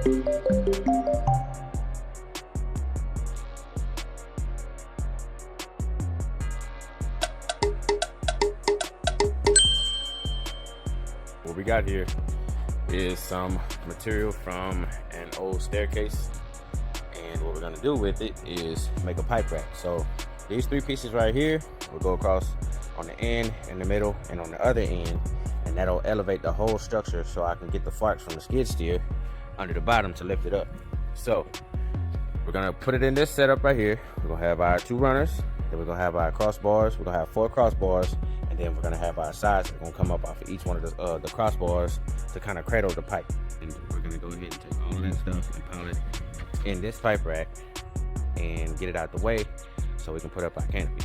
What we got here is some material from an old staircase, and what we're gonna do with it is make a pipe rack. So these three pieces right here will go across on the end, in the middle, and on the other end, and that'll elevate the whole structure so I can get the forks from the skid steer under the bottom to lift it up. So we're gonna put it in this setup right here. We're gonna have our 2 runners, then we're gonna have our crossbars. We're gonna have 4 crossbars, and then we're gonna have our sides that are gonna come up off of each one of the crossbars to kind of cradle the pipe. And we're gonna go ahead and take all of that stuff and pile it in this pipe rack and get it out the way so we can put up our canopy.